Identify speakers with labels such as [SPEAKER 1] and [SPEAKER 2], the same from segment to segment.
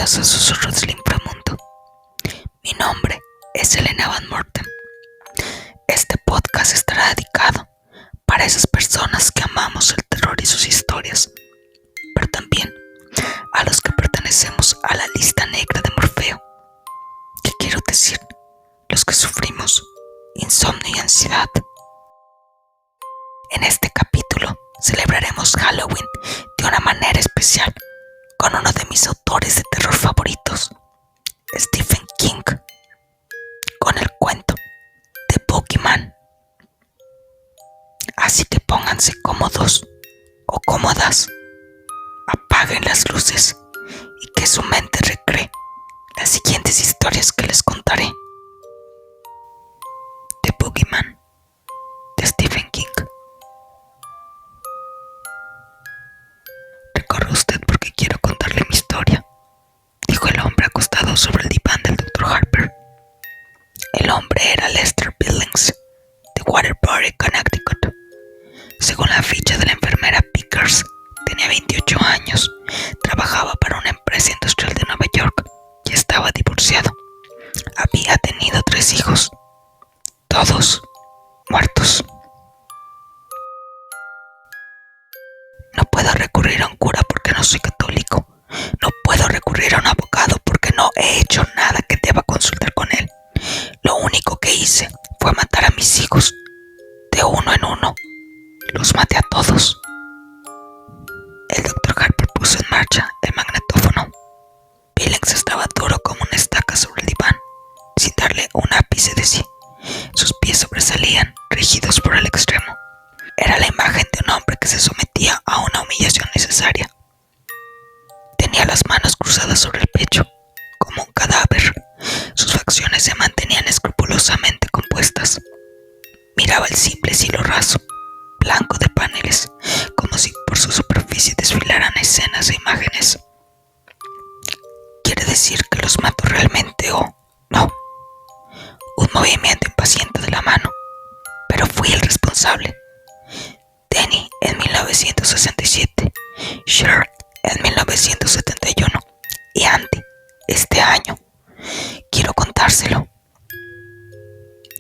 [SPEAKER 1] Bienvenidos a Susurros del Inframundo. Mi nombre es Elena Van Morten. Este podcast estará dedicado para esas personas que amamos el terror y sus historias, pero también a los que pertenecemos a la lista negra de Morfeo, que quiero decir, los que sufrimos insomnio y ansiedad. En este capítulo celebraremos Halloween de una manera especial con uno de mis autores de terror favoritos, Stephen King, con el cuento The Boogeyman. Así que pónganse cómodos o cómodas, apaguen las luces y que su mente recree las siguientes historias que les contaré. The Boogeyman, de Stephen King. Recorre usted porque quiero contarle mi historia, dijo el hombre acostado sobre el diván del Dr. Harper. El hombre era Lester Billings, de Waterbury, Connecticut. Según la ficha de la enfermera Pickers, tenía 28 años, trabajaba para una empresa industrial de Nueva York y estaba divorciado. Había tenido 3 hijos, todos muertos. No puedo recurrir a un cura porque no soy católico. No puedo recurrir a un abogado porque no he hecho nada que deba consultar con él. Lo único que hice fue matar a mis hijos, de uno en uno. Los maté a todos. El Dr. Harper puso en marcha el magnetófono. Billings estaba duro como una estaca sobre el diván, sin darle un ápice de sí. Sus pies sobresalían, rígidos por el extremo. Era la imagen de un hombre que se sometía a una humillación necesaria. Tenía las manos cruzadas sobre el pecho, como un cadáver. Sus facciones se mantenían escrupulosamente compuestas. Miraba el simple cielo raso, blanco de paneles, como si por su superficie desfilaran escenas e imágenes. ¿Quiere decir que los mato realmente o no? Un movimiento impaciente de la mano, pero fui el responsable. Denny en 1967, Cher en 1971 y Andy este año. Quiero contárselo.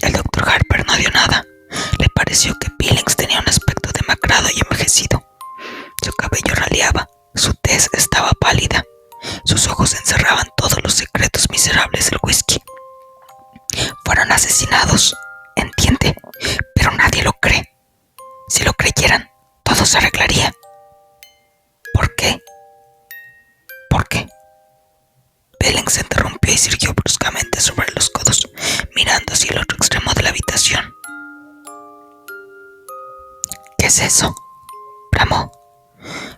[SPEAKER 1] El Dr. Harper no dio nada. Le pareció que Billings tenía un aspecto demacrado y envejecido. Su cabello raleaba, su tez estaba pálida, sus ojos encerraban todos los secretos miserables del whisky. Fueron asesinados, entiende, pero nadie lo cree. Si lo creyeran, todo se arreglaría. ¿Por qué? ¿Por qué? Billings se interrumpió y se irguió bruscamente sobre los codos, mirando hacia el otro extremo de la habitación. ¿Qué es eso?, bramó.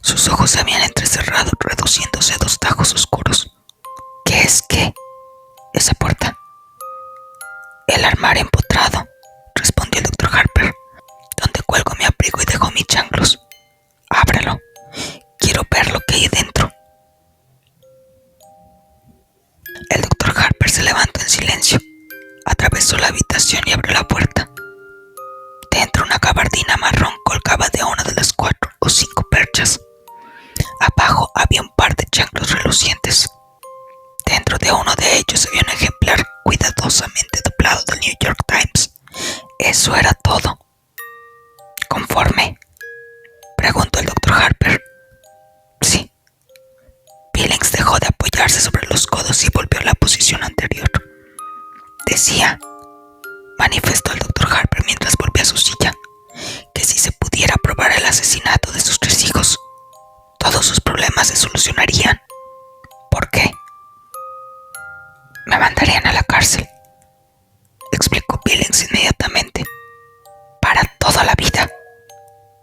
[SPEAKER 1] Sus ojos se habían entrecerrado, reduciéndose a 2 tajos oscuros. ¿Qué es qué? Esa puerta. El armario empotrado, respondió el Dr. Harper, donde cuelgo mi abrigo y dejo mis chanclos. Ábrelo. Quiero ver lo que hay dentro. El Dr. Harper se levantó en silencio, atravesó la habitación y abrió la puerta. Dentro, una gabardina marrón colgaba de una de las 4 o 5 perchas. Abajo había un par de chanclos relucientes. Dentro de uno de ellos había un ejemplar cuidadosamente doblado del New York Times. Eso era todo. ¿Conforme?, preguntó el Dr. Harper. Sí. Billings dejó de apoyarse sobre los codos y volvió a la posición anterior. Decía, manifestó el Dr. Harper mientras volvía a su silla, que si se pudiera probar el asesinato de sus 3 hijos, todos sus problemas se solucionarían. ¿Por qué? Me mandarían a la cárcel, explicó Billings inmediatamente. Para toda la vida.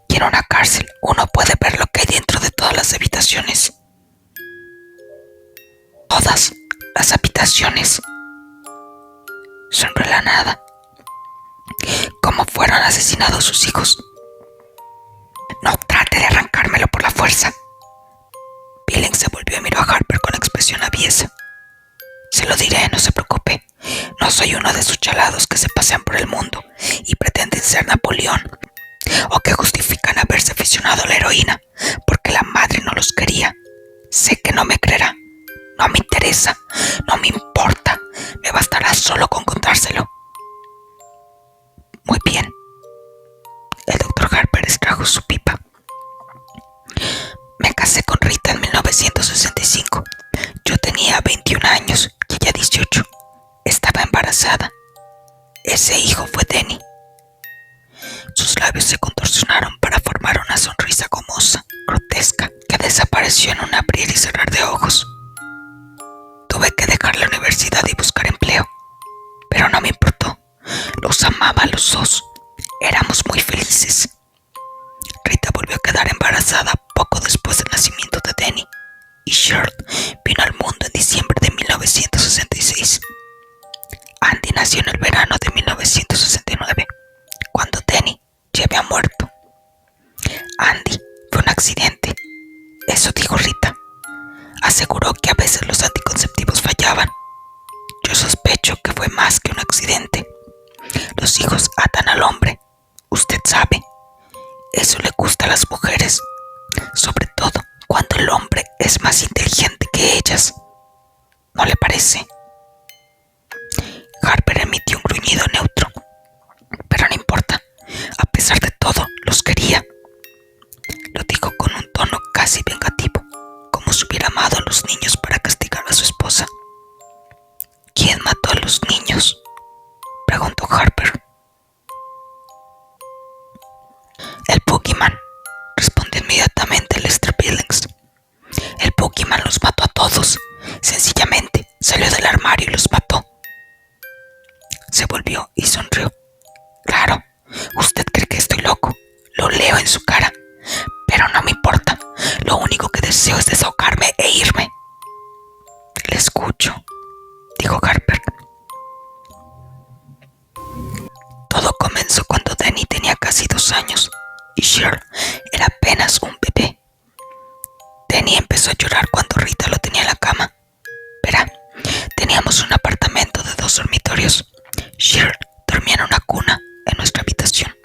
[SPEAKER 1] Y en una cárcel uno puede ver lo que hay dentro de todas las habitaciones. Todas las habitaciones. Sonrió la nada. ¿Cómo fueron asesinados sus hijos? No trate de arrancármelo por la fuerza. Billings se volvió y miró a Harper con expresión aviesa. Se lo diré, no se preocupe. No soy uno de esos chalados que se pasean por el mundo y pretenden ser Napoleón, o que justifican haberse aficionado a la heroína porque la madre no los quería. Sé que no me creerá. No me interesa, no me importa, me bastará solo con contárselo. Muy bien. El doctor Harper extrajo su pipa. Me casé con Rita en 1965. Yo tenía 21 años y ella 18. Estaba embarazada. Ese hijo fue Denny. Sus labios se contorsionaron para formar una sonrisa gomosa, grotesca, que desapareció en un abrir y cerrar de ojos. Tuve que dejar la universidad y buscar empleo, pero no me importó. Los amaba a los dos. Éramos muy felices. Rita volvió a quedar embarazada poco después del nacimiento de Denny, y Cheryl vino al mundo en diciembre de 1966. Andy nació en el verano de 1969, cuando Denny ya había muerto. Andy fue un accidente, eso dijo Rita. Aseguró que a veces los anticonceptivos fallaban. Yo sospecho que fue más que un accidente. Los hijos atan al hombre, usted sabe. Eso le gusta a las mujeres, sobre todo cuando el hombre es más inteligente que ellas. ¿No le parece? Harper emitió un gruñido neutro. Pero no importa, a pesar de todo, los quería. Lo dijo con un tono casi vengativo, como si hubiera amado a los niños para castigar a su esposa. ¿Quién mató a los niños?, preguntó Harper. El Boogeyman, respondió inmediatamente Lester Billings. El Boogeyman los mató a todos. Sencillamente salió del armario y los mató. Se volvió y sonrió. Claro, usted cree que estoy loco. Lo leo en su cara. Pero no me importa. Lo único que deseo es desahogarme e irme. Le escucho, dijo Harper. Todo comenzó cuando Denny tenía casi 2 años y Cheryl era apenas un bebé. Denny empezó a llorar cuando Rita lo tenía en la cama. Verá, teníamos un apartamento de 2 dormitorios. Cheryl dormía en una cuna en nuestra habitación.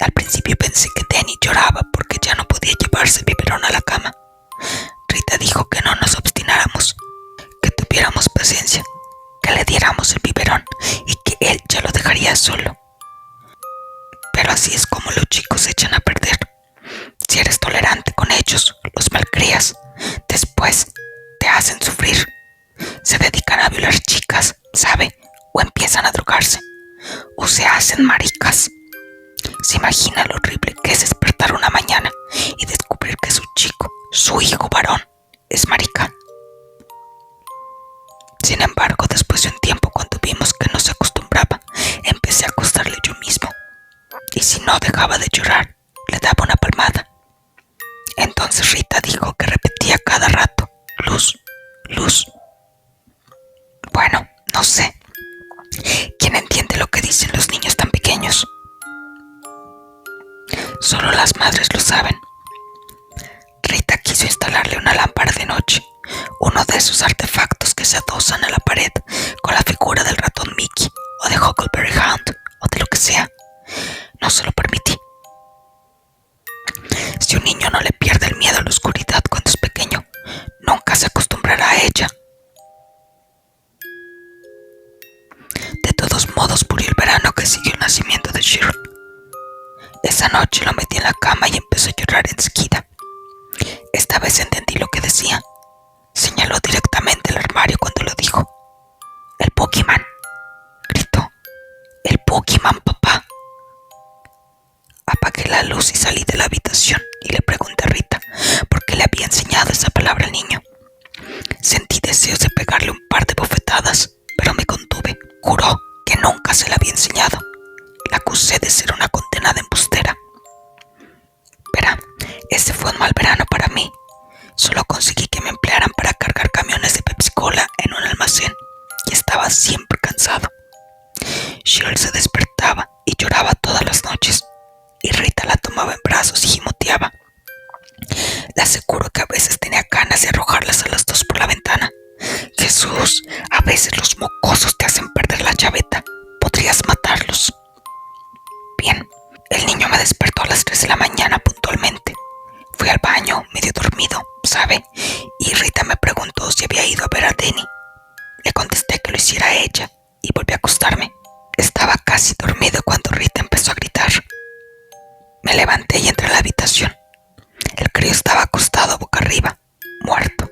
[SPEAKER 1] Al principio pensé que Denny lloraba porque ya no podía llevarse el biberón a la cama. Rita dijo que no nos obstináramos, que tuviéramos paciencia, que le diéramos el biberón y que él ya lo dejaría solo. Pero así es como los chicos se echan a perder. Si eres tolerante con ellos, los malcrías. Después te hacen sufrir. Se dedican a violar chicas, ¿sabe? O empiezan a drogarse. O se hacen maricas. ¿Se imagina lo horrible que es despertar una mañana y descubrir que su chico, su hijo varón, es marica? Sin embargo, después de un tiempo, cuando vimos que no se acostumbraba, empecé a acostarle yo mismo. Y si no dejaba de llorar, le daba una palmada. Entonces Rita dijo que repetía cada rato: luz, luz. Bueno, no sé. ¿Quién entiende lo que dicen los niños tan pequeños? Solo las madres lo saben. Rita quiso instalarle una lámpara de noche, uno de esos artefactos que se adosan a la pared con la figura del ratón Mickey o de Huckleberry Hound o de lo que sea. No se lo permití. Si un niño no le pierde el miedo a la oscuridad cuando es pequeño, nunca se acostumbrará a ella. De todos modos, murió el verano que siguió el nacimiento de Cheryl. Esa noche lo metí en la cama y empezó a llorar enseguida. Esta vez entendí lo que decía. Señaló directamente el armario cuando lo dijo. «El Boogeyman», gritó. «El Boogeyman, papá». Apagué la luz y salí de la habitación y le pregunté a Rita por qué le había enseñado esa palabra al niño. Sentí deseos de pegarle un par de bofetadas, pero me contuve. Juró que nunca se la había enseñado. La acusé de ser una condenada embustera. Verá, ese fue un mal verano para mí. Solo conseguí que me emplearan para cargar camiones de Pepsi-Cola en un almacén y estaba siempre cansado. Cheryl se despertaba y lloraba todas las noches, y Rita la tomaba en brazos y gimoteaba. Le aseguro que a veces tenía ganas de arrojarlas a las dos por la ventana. Jesús, a veces los mocosos te hacen perder la chaveta. Podrías matarlos. Bien, el niño me despertó a las 3 de la mañana puntualmente. Fui al baño, medio dormido, ¿sabe? Y Rita me preguntó si había ido a ver a Denny. Le contesté que lo hiciera ella y volví a acostarme. Estaba casi dormido cuando Rita empezó a gritar. Me levanté y entré a la habitación. El crío estaba acostado boca arriba, muerto,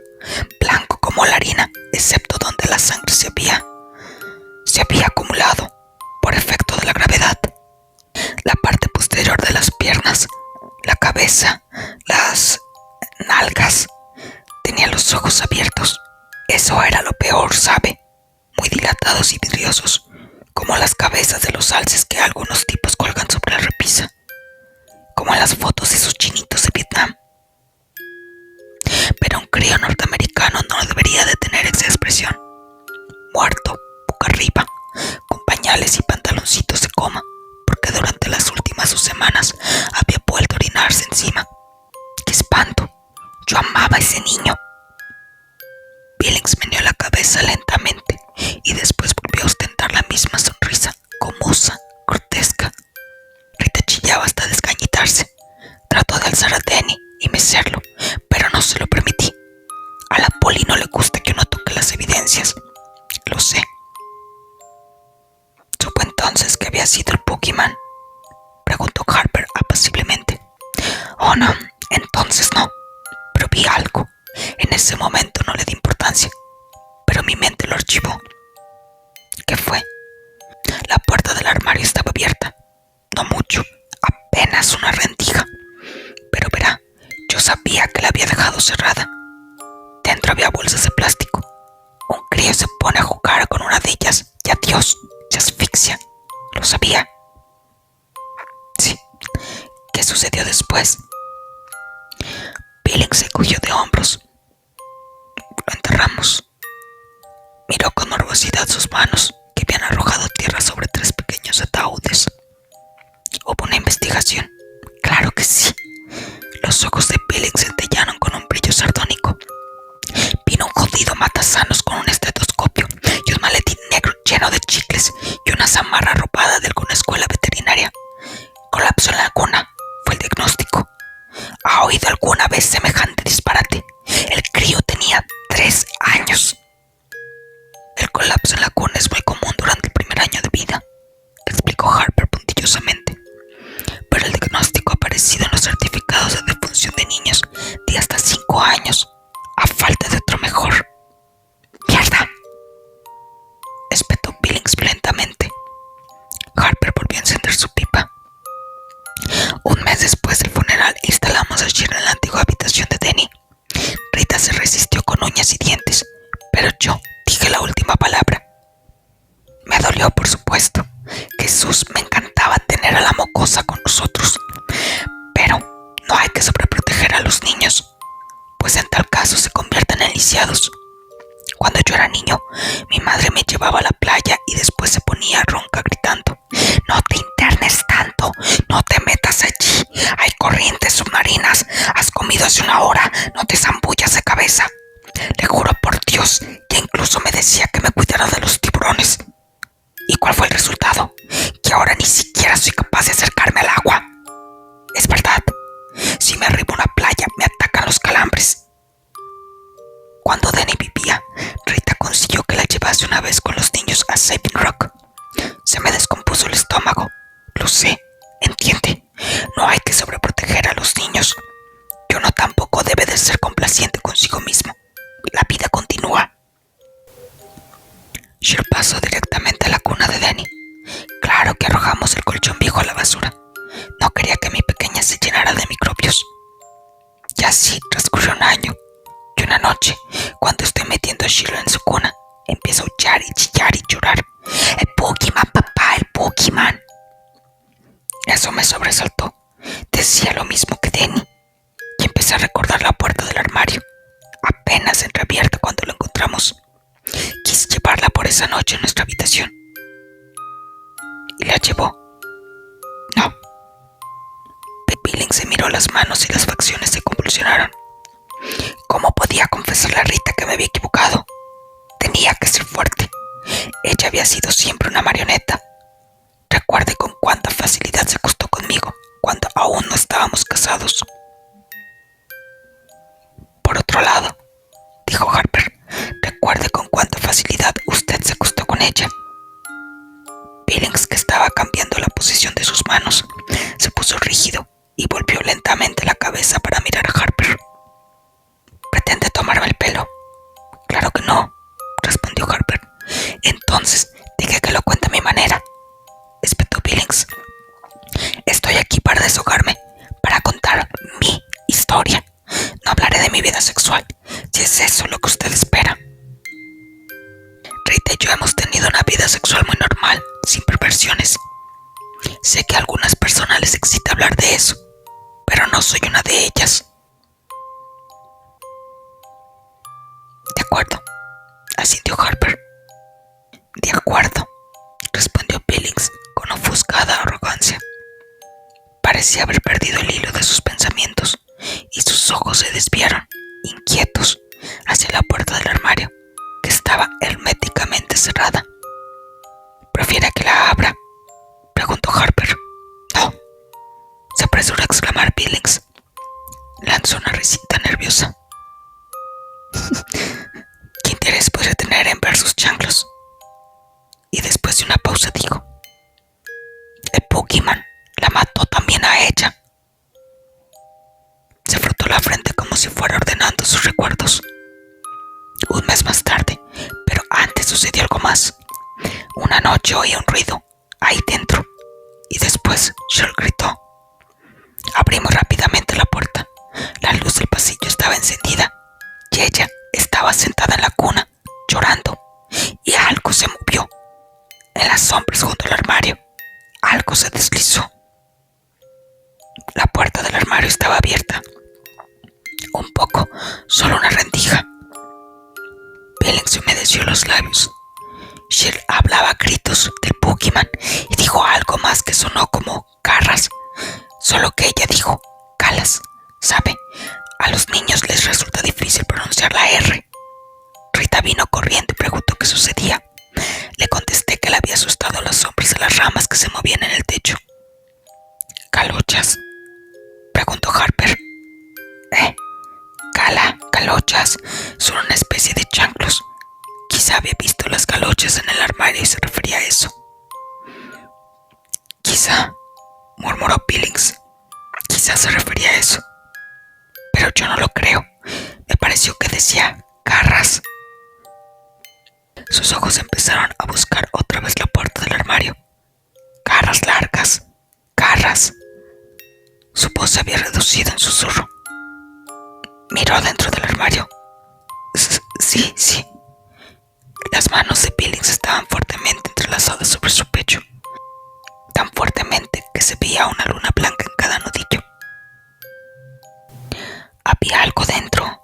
[SPEAKER 1] blanco como la harina, excepto donde la sangre se había acumulado por efecto de la gravedad. La parte posterior de las piernas, la cabeza, las nalgas, tenía los ojos abiertos. Eso era lo peor, ¿sabe? Muy dilatados y vidriosos, como las cabezas de los alces que algunos tipos colgan sobre la repisa, como en las fotos de esos chinitos de Vietnam. Pero un crío norteamericano no debería de tener esa expresión. Muerto, boca arriba, con pañales y pantaloncitos de coma, porque durante las últimas 2 semanas había vuelto a orinarse encima. ¡Qué espanto! Yo amaba a ese niño. Billings meneó la cabeza lentamente y después volvió a ostentar la misma sonrisa, gomosa, grotesca. Rita chillaba hasta desgañitarse. Trató de alzar a Denny y mecerlo, pero no se lo permití. A la poli no le gusta que uno toque las evidencias. Lo sé. ¿Supo entonces que había sido el Pokémon?, preguntó Harper apaciblemente. Oh, no, entonces no. Pero vi algo. En ese momento no le di importancia, pero mi mente lo archivó. ¿Qué fue? La puerta del armario estaba abierta. No mucho, apenas una rendija. Pero verá, yo sabía que la había dejado cerrada. Dentro había bolsas de plástico. Un crío se pone a jugar con una de ellas y adiós, se asfixia. Lo sabía. Sí. ¿Qué sucedió después? Billings se encogió de hombros. Lo enterramos. Miró con morbosidad sus manos, que habían arrojado tierra sobre 3 pequeños ataúdes. ¿Hubo una investigación? Claro que sí. Los ojos de Billings centellaron con un brillo sardónico. Vino un jodido matasanos con un estetoscopio y un maletín negro lleno de chicles y una zamarra ropada de alguna escuela veterinaria. Colapso en la cuna, fue el diagnóstico. ¿Ha oído alguna vez semejante disparate? El crío tenía 3 años. El colapso en la cuna es muy común durante el primer año de vida, explicó Harper puntillosamente. Pero el diagnóstico ha aparecido en los certificados de defunción de niños de hasta 5 años, a falta de otro mejor. ¡Mierda!, espetó Billings violentamente. Harper volvió a encender su pipa. Un mes después del funeral instalamos a Shirley en la antigua habitación de Denny. Rita se resistió con uñas y dientes, pero yo dije la última palabra. Me dolió, por supuesto. Jesús, me encantaba tener a la mocosa con nosotros. Pero no hay que sobreproteger a los niños, pues en tal caso se convierten en lisiados. Cuando yo era niño, mi madre me llevaba a la playa y después se ponía ronca gritando: no te internes tanto, no te metas allí, hay corrientes submarinas, has comido hace 1 hora, no te zambullas de cabeza. Le juro por Dios que incluso me decía que me cuidara de los tiburones. ¿Y cuál fue el resultado? Que ahora ni siquiera soy capaz de acercarme al agua. Es verdad, si me arribo a una playa me atacan los calambres. Cuando Denny vivía, Rita consiguió que la llevase una vez con los niños a Saving Rock. Se me descompuso el estómago. Lo sé, entiende. No hay que sobreproteger a los niños. Y uno tampoco debe de ser complaciente consigo mismo. La vida continúa. Cher pasó directamente a la cuna de Denny. Claro que arrojamos el colchón viejo a la basura. No quería que mi pequeña se llenara de microbios. Y así transcurrió 1 año. Y una noche, cuando estoy metiendo a Shirley en su cuna, empieza a aullar y chillar y llorar. ¡El Pokémon, papá, el Pokémon! Eso me sobresaltó. Decía lo mismo que Denny. Y empecé a recordar la puerta del armario, apenas entreabierta cuando lo encontramos. Quise llevarla por esa noche en nuestra habitación. ¿Y la llevó? No. Billings se miró las manos y las facciones se convulsionaron. ¿Cómo podía confesarle a Rita que me había equivocado? Tenía que ser fuerte. Ella había sido siempre una marioneta. Recuerde con cuánta facilidad se acostó conmigo cuando aún no estábamos casados. Por otro mi vida sexual, si es eso lo que usted espera. Rita y yo hemos tenido una vida sexual muy normal, sin perversiones. Sé que a algunas personas les excita hablar de eso, pero no soy una de ellas. De acuerdo, asintió Harper. De acuerdo, respondió Billings con ofuscada arrogancia. Parecía haber perdido el hilo de sus pensamientos y sus ojos se desviaron, inquietos, hacia la puerta del armario, que estaba herméticamente cerrada. ¿Prefiere que la abra?, preguntó Harper. No, se apresuró a exclamar Billings. Lanzó una risita nerviosa. ¿Qué interés podría tener en ver sus chanclos? Y después de una pausa dijo: el Boogeyman la mató también a ella. Se frotó la frente como si fuera ordenando sus recuerdos. Un mes más tarde, pero antes sucedió algo más. Una noche oí un ruido ahí dentro y después Cheryl gritó. Abrimos rápidamente la puerta. La luz del pasillo estaba encendida y ella estaba sentada en la cuna, llorando, y algo se movió. En las sombras junto al armario, algo se deslizó. La puerta del armario estaba abierta. Un poco, solo una rendija. Billings humedeció los labios. Cheryl hablaba a gritos del Boogeyman y dijo algo más que sonó como garras, solo que ella dijo calas. ¿Sabe? A los niños les resulta difícil pronunciar la R. Rita vino corriendo y preguntó qué sucedía. Le contesté que le había asustado las sombras de las ramas que se movían en el techo. ¿Calochas?, preguntó Harper. Calochas son una especie de chanclos. Quizá había visto las calochas en el armario y se refería a eso. Quizá, murmuró Billings. Quizá se refería a eso. Pero yo no lo creo. Me pareció que decía garras. Sus ojos empezaron a buscar otra vez la puerta del armario. Garras largas. Garras. Su voz se había reducido en susurro. Miró dentro del armario. Sí. Las manos de Billings estaban fuertemente entrelazadas sobre su pecho, tan fuertemente que se veía una luna blanca en cada nudillo. Había algo dentro.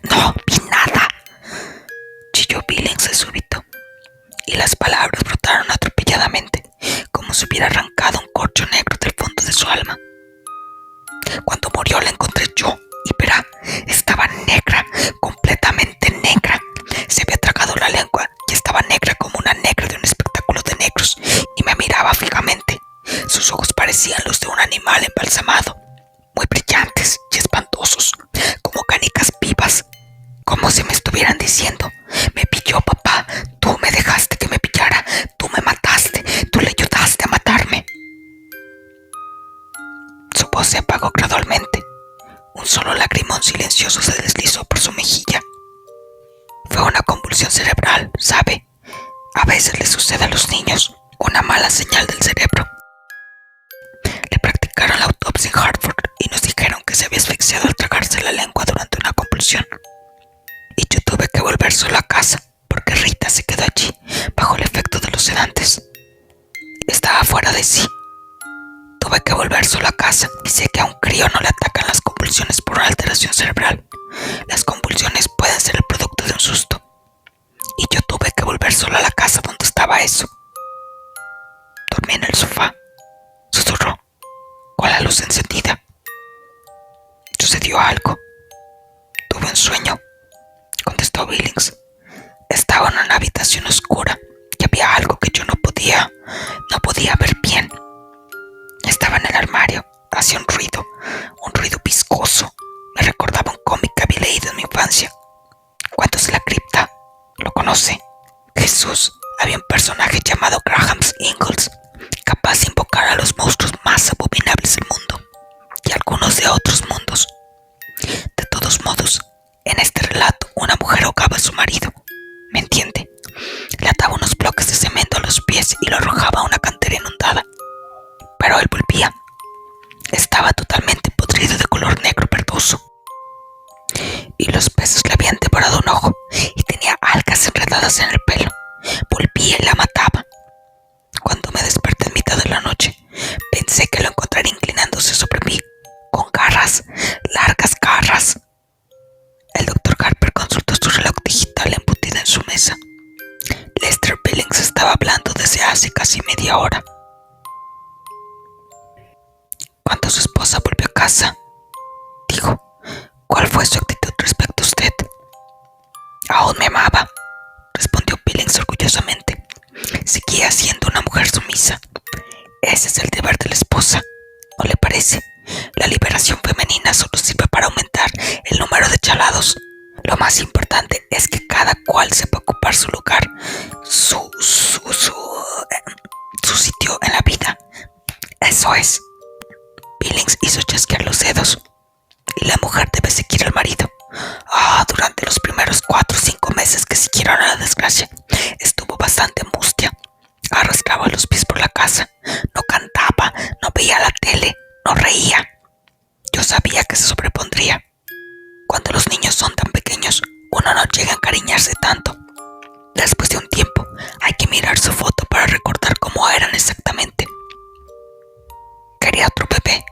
[SPEAKER 1] No vi nada, chilló Billings de súbito, y las palabras brotaron atropelladamente, como si hubiera arrancado un corcho negro del fondo de su alma. Cuando murió la encontré yo, y verá, estaba negra, completamente negra. Se había tragado la lengua y estaba negra como una negra de un espectáculo de negros, y me miraba fijamente. Sus ojos parecían los de un animal embalsamado, muy brillantes y espantosos, como canicas vivas, como si me estuvieran diciendo: me pilló papá, tú me dejaste que me pillara, tú me mataste, tú le ayudaste a matarme. Su voz se apagó gradualmente. Un solo lagrimón silencioso se deslizó por su mejilla. Fue una convulsión cerebral, ¿sabe? A veces le sucede a los niños, una mala señal del cerebro. Le practicaron la autopsia en Hartford y nos dijeron que se había asfixiado al tragarse la lengua durante una convulsión. Y yo tuve que volver solo a casa, porque Rita se quedó allí, bajo el efecto de los sedantes. Estaba fuera de sí. Tuve que volver solo a casa y sé que a un crío no le atacan las convulsiones por una alteración cerebral. Las convulsiones pueden ser el producto de un susto. Y yo tuve que volver solo a la casa donde estaba eso. Dormí en el sofá, susurró, con la luz encendida. Sucedió algo. Tuve un sueño, contestó Billings. Estaba en una habitación oscura y había algo que yo no podía ver bien. Estaba en el armario, hacía un ruido viscoso. Me recordaba un cómic que había leído en mi infancia. Cuentos de la cripta. ¿Lo conoce? Jesús, había un personaje llamado Graham Ingalls, capaz de invocar a los monstruos más abominables del mundo y algunos de otros mundos. De todos modos, en este relato una mujer ahogaba a su marido. ¿Me entiende? Le ataba unos bloques de cemento a los pies y lo arrojaba a una cantera inundada. Pero él volvía. Estaba totalmente podrido, de color negro verdoso. los peces le habían devorado un ojo y tenía algas enredadas en el pelo. Volvía y la mataba. Cuando me desperté en mitad de la noche, pensé que lo encontraría inclinándose sobre mí, con garras, largas garras. El doctor Harper consultó su reloj digital embutido en su mesa. Lester Billings estaba hablando desde hace casi media hora. Cuando su esposa volvió a casa, dijo: ¿Cuál fue su actitud respecto a usted? Aún me amaba, respondió Billings orgullosamente. Seguía siendo una mujer sumisa. Ese es el deber de la esposa, ¿no le parece? La liberación femenina solo sirve para aumentar el número de chalados. Lo más importante es que cada cual sepa ocupar su lugar, su sitio en la vida. Eso es. Billings hizo chasquear los dedos. Y la mujer debe seguir al marido. Durante los primeros 4 o 5 meses que siguieron a la desgracia, estuvo bastante mustia. Arrastraba los pies por la casa, no cantaba, no veía la tele, no reía. Yo sabía que se sobrepondría. Cuando los niños son tan pequeños, uno no llega a encariñarse tanto. Después de un tiempo, hay que mirar su foto para recordar cómo eran exactamente. Quería otro bebé,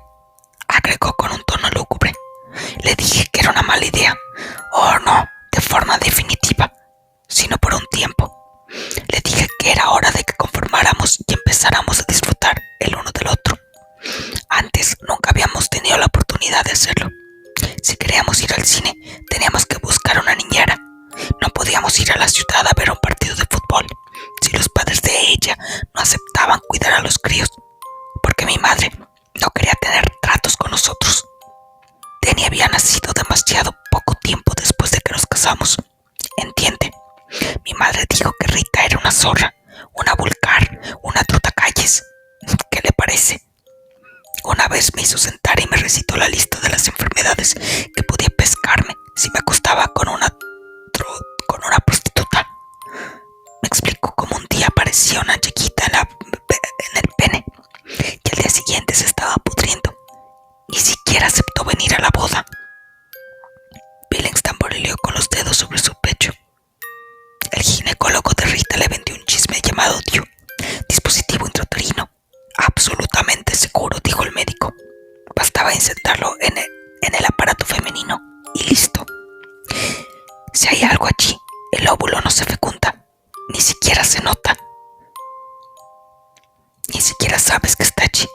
[SPEAKER 1] agregó con un tono lúgubre. Le dije que era una mala idea. No, de forma definitiva, sino por un tiempo. Le dije que era hora de que conformáramos y empezáramos a disfrutar el uno del otro. Antes nunca habíamos tenido la oportunidad de hacerlo. Si queríamos ir al cine, teníamos que buscar una niñera. No podíamos ir a la ciudad a ver un partido de fútbol si los padres de ella no aceptaban cuidar a los críos, porque mi madre no quería tener tratos con nosotros. Denny había nacido demasiado poco tiempo después de que nos casamos. ¿Entiende? Mi madre dijo que Rita era una zorra, una vulgar, una trotacalles. ¿Qué le parece? Una vez me hizo sentar y me recitó la lista de las enfermedades que podía pescarme si me acostaba con una prostituta. Me explicó cómo un día aparecía una chiquita en el pene y al día siguiente se estaba pudriendo. Ni siquiera aceptó venir a la boda. Billings tamborileó con los dedos sobre su pecho. El ginecólogo de Rita le vendió un chisme llamado DIU, dispositivo intrauterino. Absolutamente seguro, dijo el médico. Bastaba insertarlo en el aparato femenino y listo. Si hay algo allí, el óvulo no se fecunda, ni siquiera se nota. Ni siquiera sabes que está allí.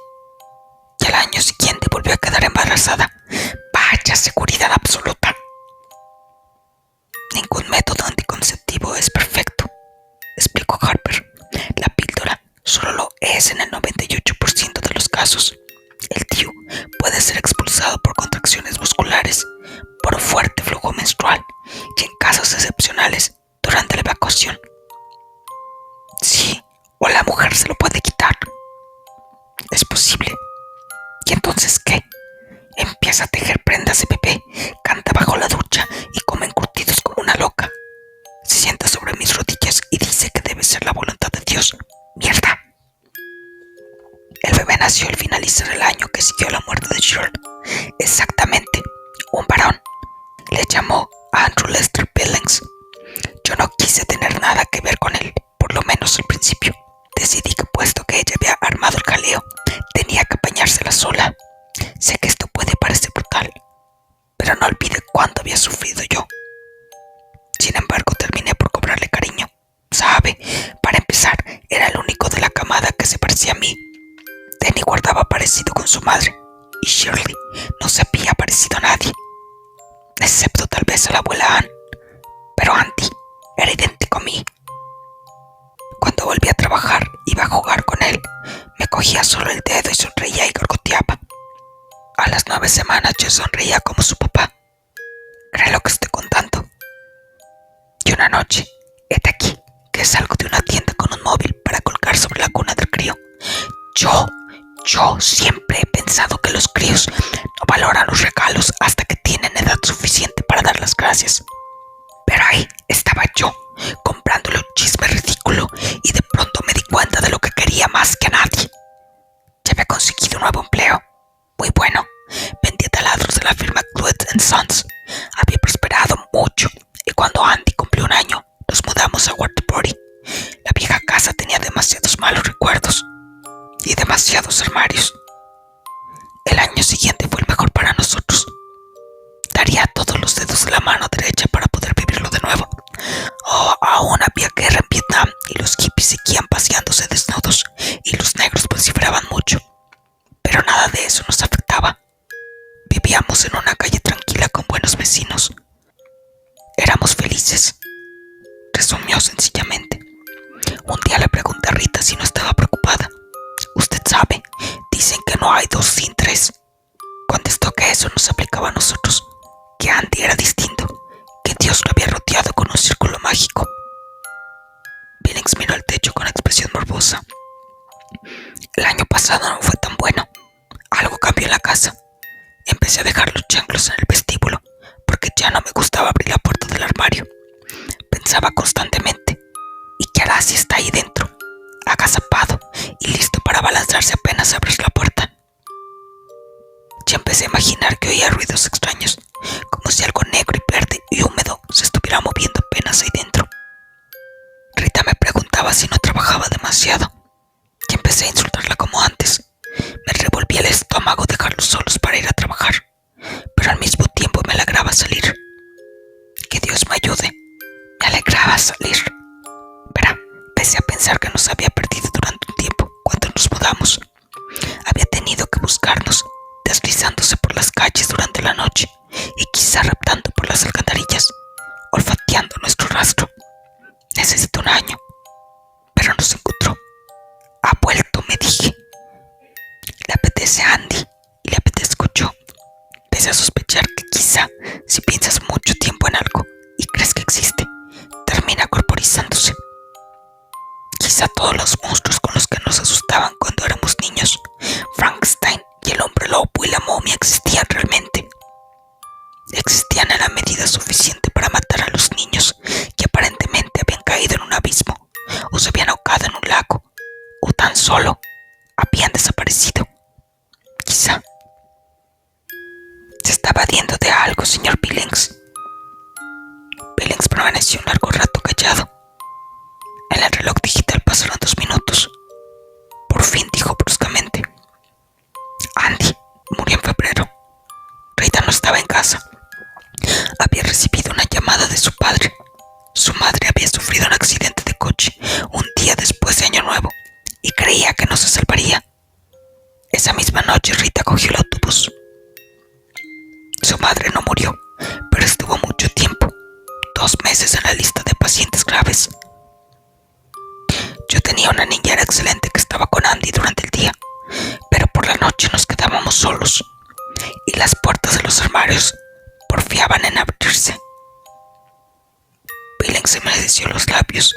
[SPEAKER 1] Y al año siguiente volvió a quedar embarazada. Vaya seguridad absoluta. Ningún método anticonceptivo es perfecto, explicó Harper. La píldora solo lo es en el 98% de los casos. El DIU puede ser expulsado por contracciones musculares, por un fuerte flujo menstrual y en casos excepcionales durante la evacuación. Sí, o la mujer se lo puede quitar. Es posible. ¿Y entonces qué? Empieza a tejer prendas de bebé, canta bajo la ducha y come encurtidos como una loca. Se sienta sobre mis rodillas y dice que debe ser la voluntad de Dios. ¡Mierda! El bebé nació al finalizar el año que siguió a la muerte de Shirley. Exactamente, un varón. Le llamó Andrew Lester Billings. Yo no quise tener nada que ver con él, por lo menos al principio. Decidí que puesto que ella había armado el jaleo, tenía que apañársela sola. Sé que esto puede parecer brutal, pero no olvide cuánto había sufrido yo. Sin embargo, terminé por cobrarle cariño. ¿Sabe? Para empezar, era el único de la camada que se parecía a mí. Denny guardaba parecido con su madre, y Shirley no se había parecido a nadie, excepto tal vez a la abuela Ann. Pero Andy era idéntico a mí. Cuando volví a trabajar, iba a jugar con él. Me cogía solo el dedo y sonreía y gargoteaba. A las 9 semanas yo sonreía como su papá. ¿Cree lo que estoy contando? Y una noche, hete aquí, que salgo de una tienda con un móvil para colgar sobre la cuna del crío. Yo siempre he pensado que los críos no valoran los regalos hasta que tienen edad suficiente para dar las gracias. Pero ahí estaba yo, comprándole un chisme ridículo, y de pronto me di cuenta de lo que quería más que a nadie. Ya había conseguido un nuevo empleo, muy bueno. Vendía taladros de la firma Cluett & Sons. Había prosperado tenía demasiados malos recuerdos y demasiados armarios. El año siguiente fue el mejor para nosotros. Daría todos los dedos de la mano derecha para poder vivirlo de nuevo. Oh, aún había guerra en Vietnam y los hippies seguían paseándose desnudos y los negros vociferaban mucho. Pero nada de eso nos afectaba. Vivíamos en una calle tranquila con buenos vecinos. Éramos felices, resumió sencillamente. Un día le pregunté a Rita si no estaba preocupada. Usted sabe, dicen que no hay dos sin tres. Contestó que eso nos aplicaba a nosotros, que Andy era distinto, que Dios lo había rodeado con un círculo mágico. Billings miró al techo con expresión morbosa. El año pasado no fue tan bueno. Algo cambió en la casa. Empecé a dejar los chanclos en el vestíbulo, porque ya no me gustaba abrir la puerta del armario. Pensaba constantemente, ¿y qué hará si está ahí dentro, agazapado y listo para abalanzarse apenas abres la puerta? Ya empecé a imaginar que oía ruidos extraños, como si algo negro y verde y húmedo se estuviera moviendo apenas ahí dentro. Rita me preguntaba si no trabajaba demasiado, y empecé a insultarla como antes. Me revolvía el estómago dejarlos solos para ir a trabajar, pero al mismo tiempo me alegraba salir. Que Dios me ayude, me alegraba salir. Verá, empecé a pensar que nos había perdido durante un tiempo cuando nos mudamos. Había tenido que buscarnos, deslizándose por las calles durante la noche y quizá raptando por las alcantarillas, olfateando nuestro rastro. Necesito un año, pero nos encontró. Ha vuelto, me dije. Le apetece a Andy y le apetezco yo. Empecé a sospechar que quizá, si piensas mucho tiempo en algo y crees que existe, termina corporizándose. Quizá todos los monstruos con los que nos asustaban cuando éramos niños, Frankenstein y el hombre lobo y la momia, existían realmente. Existían en la medida suficiente para matar a los niños que aparentemente habían caído en un abismo, o se habían ahogado en un lago, o tan solo habían desaparecido. Quizá se está evadiendo de algo, señor Billings. Billings permaneció un largo rato callado. En el reloj digital pasaron 2 minutos. Por fin dijo bruscamente: Andy murió en febrero. Rita no estaba en casa. Había recibido una llamada de su padre. Su madre había sufrido un accidente de coche un día después de Año Nuevo y creía que no se salvaría. Esa misma noche Rita cogió el autobús. Su madre no murió, pero estuvo mucho tiempo, 2 meses en la lista de pacientes graves. Yo tenía una niñera excelente que estaba con Andy durante el día, pero por la noche nos quedábamos solos y las puertas de los armarios porfiaban en abrirse. Billings se humedeció los labios.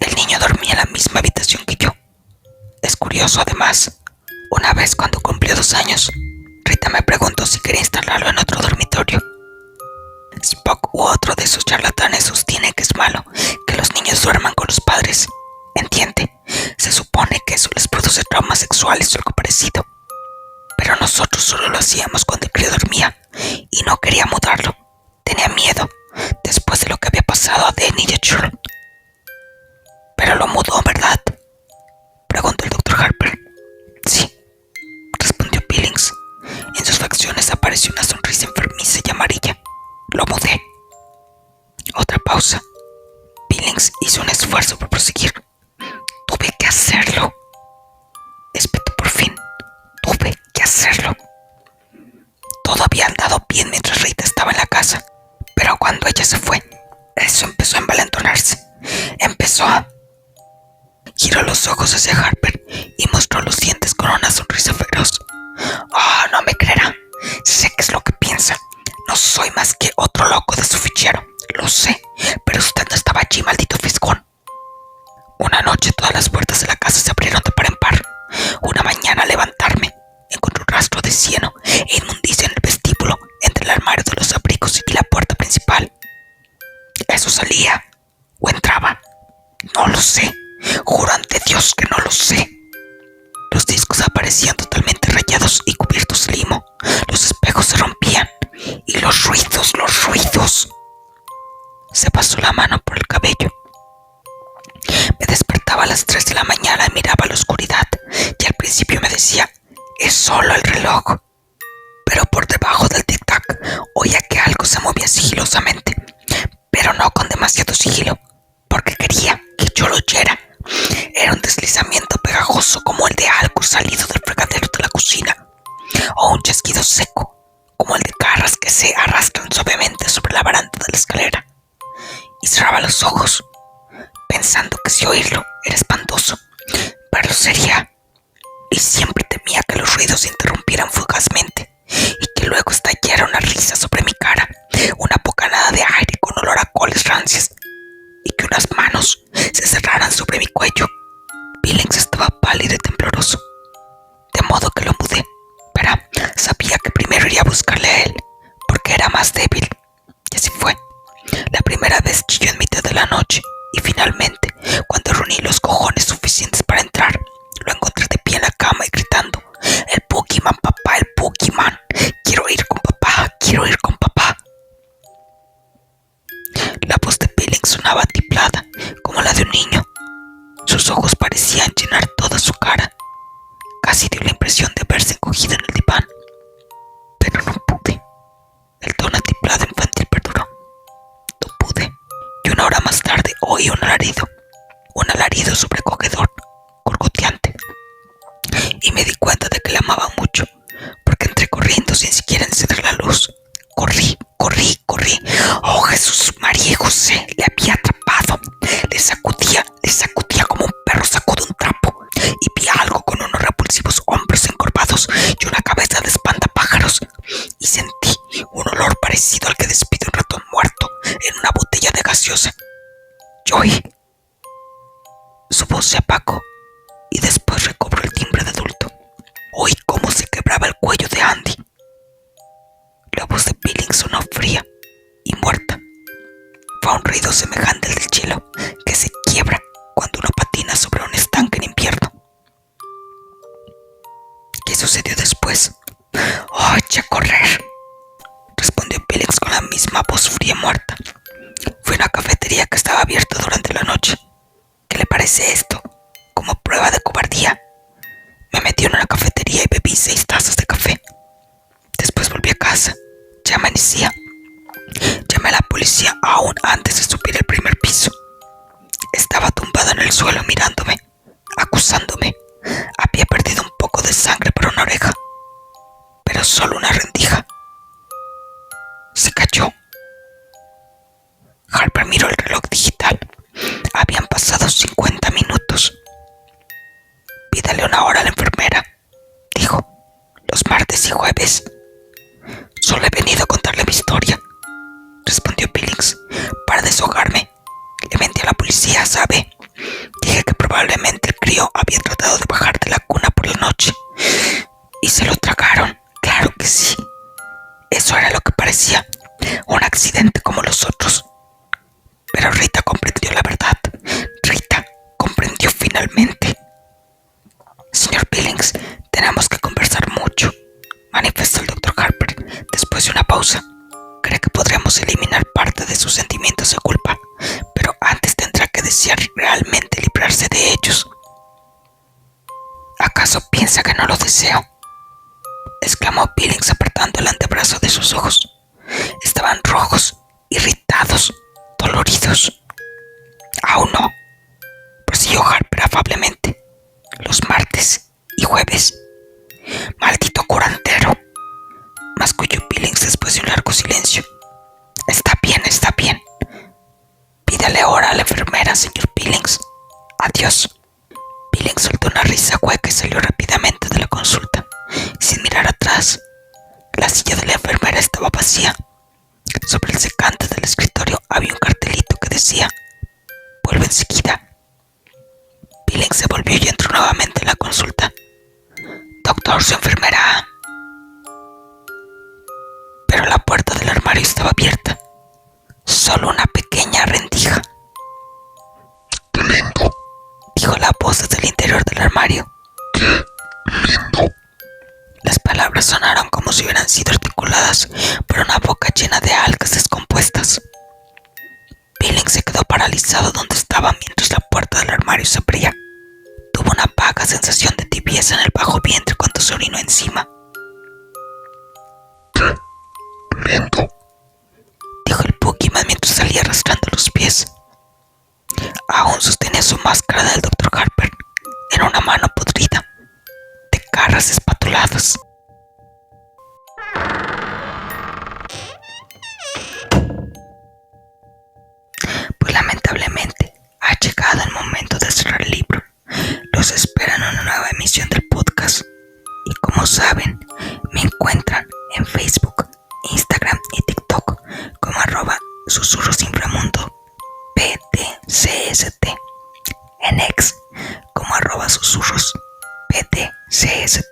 [SPEAKER 1] El niño dormía en la misma habitación que yo. Es curioso, además, una vez cuando cumplió 2 años, Rita me preguntó si quería instalarlo en otro dormitorio. Spock u otro de esos charlatanes sostiene que es malo que los niños duerman con los padres. ¿Entiende? Se supone que eso les produce traumas sexuales o algo parecido. Pero nosotros solo lo hacíamos cuando el crío dormía y no quería mudarlo. Tenía miedo, después de lo que había pasado a Danny y a Charlotte. Pero lo mudó, ¿verdad?, preguntó el Dr. Harper. Sí, respondió Billings. En sus facciones apareció una sonrisa enfermiza y amarilla. Lo mudé. Otra pausa. Billings hizo un esfuerzo por proseguir. Tuve que hacerlo. Espetó por fin. Tuve que hacerlo. Todo había andado bien mientras Rita estaba en la casa, pero cuando ella se fue, eso empezó a envalentonarse. Empezó a... Giró los ojos hacia Harper y mostró los dientes con una sonrisa feroz. Oh, no me creerá. Sé qué es lo que piensa. No soy más que otro loco de su fichero. Lo sé, pero usted no estaba allí, maldito fisgón. Una noche todas las puertas de la casa se abrieron de par en par. Una mañana al levantarme, encontré un rastro de cieno e inmundicia en el vestíbulo, entre el armario de los abrigos y la puerta principal. ¿Eso salía o entraba? No lo sé. Juro ante Dios que no lo sé. Los discos aparecían totalmente rayados y cubiertos de limo. Los espejos se rompían. Y los ruidos. Se pasó la mano por el cabello. Me despertaba Daba las 3 de la mañana y miraba la oscuridad, y al principio me decía, es solo el reloj. Pero por debajo del tic-tac oía que algo se movía sigilosamente, pero no con demasiado sigilo, porque quería que yo lo oyera. Era un deslizamiento pegajoso como el de algo salido del fregadero de la cocina, o un chasquido seco, como el de garras que se arrastran suavemente sobre la baranda de la escalera. Y cerraba los ojos, pensando que si oírlo era espantoso, pero lo sería. Y siempre temía que los ruidos se interrumpieran fugazmente y que luego estallara una risa sobre mi cara, una bocanada de aire con olor a coles rancias, y que unas manos se cerraran sobre mi cuello. Billings estaba pálido y tembloroso, de modo que lo mudé, pero sabía que primero iría a buscarle a él, porque era más débil. Y así fue. La primera vez chilló en mitad de la noche, y finalmente, cuando reuní los cojones suficientes para entrar, lo encontré de pie en la cama y gritando, el Pokémon, papá, el Pokémon, quiero ir con papá, quiero ir con papá. La voz de Billings sonaba atiplada, como la de un niño. Sus ojos parecían llenar toda su cara. Casi dio la impresión de verse encogido en el diván, pero no pude. El tono atiplado infantil perduró. No pude. Y una hora más tarde oí un alarido sobrecogedor, gorgoteante, y me di cuenta de que le amaba mucho, porque entré corriendo sin siquiera encender la luz. Corrí. Oh, Jesús, María y José, le había atrapado. Le sacudía como un perro sacude un trapo, y vi algo con unos repulsivos hombros encorvados y una cabeza de espantapájaros, y sentí un olor parecido al que despide un ratón muerto en una botella de gaseosa. Joey. Su voz se apagó y después recobró el timbre de adulto. Oí cómo se quebraba el cuello de Andy. La voz de Billings sonó fría y muerta. Fue un ruido semejante al del hielo que se quiebra cuando uno patina sobre un estanque en invierno. ¿Qué sucedió después? ¡Oh, eché a correr!, respondió Billings con la misma voz fría y muerta. Fui a una cafetería que estaba abierta durante la noche. ¿Qué le parece esto? Como prueba de cobardía. Me metí en una cafetería y bebí 6 tazas de café. Después volví a casa. Ya amanecía. Llamé a la policía aún antes de subir al primer piso. Estaba tumbada en el suelo mirándome, acusándome. Había perdido un poco de sangre por una oreja, pero solo una rendija. Se cayó. Harper miró el reloj digital. Habían pasado 50 minutos. Pídale una hora a la enfermera, dijo. Los martes y jueves. Solo he venido a contarle mi historia, respondió Billings. Para desahogarme, le mentí a la policía, ¿sabe? Dije que probablemente el crío había tratado de bajar de la cuna por la noche y se lo tragaron. Claro que sí. Eso era lo que parecía, un accidente como los otros. Pero Rita comprendió la verdad. Rita comprendió finalmente. Señor Billings, tenemos que conversar mucho, manifestó el Dr. Harper después de una pausa. Cree que podremos eliminar parte de sus sentimientos de culpa, pero antes tendrá que desear realmente librarse de ellos. ¿Acaso piensa que no lo deseo?, exclamó Billings apartando el antebrazo de sus ojos. Estaban rojos, irritados, doloridos. Aún no, prosiguió Harper afablemente. Los martes y jueves. Maldito curandero, masculló Billings después de un largo silencio. Está bien. Pídale ahora a la enfermera, señor Billings. Adiós. Billings soltó una risa hueca y salió rápidamente de la consulta, sin mirar atrás. La silla de la enfermera estaba vacía. Sobre el secante del escritorio había un cartelito que decía: vuelve enseguida. Billings se volvió y entró nuevamente en la consulta. Doctor, su enfermera. Pero la puerta del armario estaba abierta. Solo una pequeña rendija. ¡Qué lindo!, dijo la voz desde el interior del armario. ¡Qué lindo! Las palabras sonaron como si hubieran sido articuladas por una boca llena de algas descompuestas. Billings se quedó paralizado donde estaba mientras la puerta puerta del armario se abría. Tuvo una vaga sensación de tibieza en el bajo vientre cuando se orinó encima.
[SPEAKER 2] ¡Qué lindo!,
[SPEAKER 1] dijo el Pokémon mientras salía arrastrando los pies. Aún sostenía su máscara del Dr. Harper en una mano podrida, de garras espatuladas. Pues lamentablemente ha llegado el momento de cerrar el libro. Los esperan en una nueva emisión del podcast. Y como saben, me encuentran en Facebook, Instagram y TikTok como @susurrosinframundo PTCST, en X como @susurrosptcst.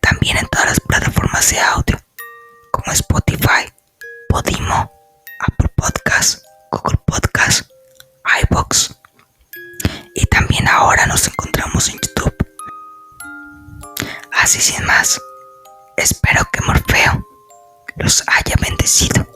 [SPEAKER 1] También en todas las plataformas de audio como Spotify, Podimo, Apple Podcasts, Google Podcasts, iVoox. Y también ahora nos encontramos en YouTube. Así sin más, espero que Morfeo los haya bendecido.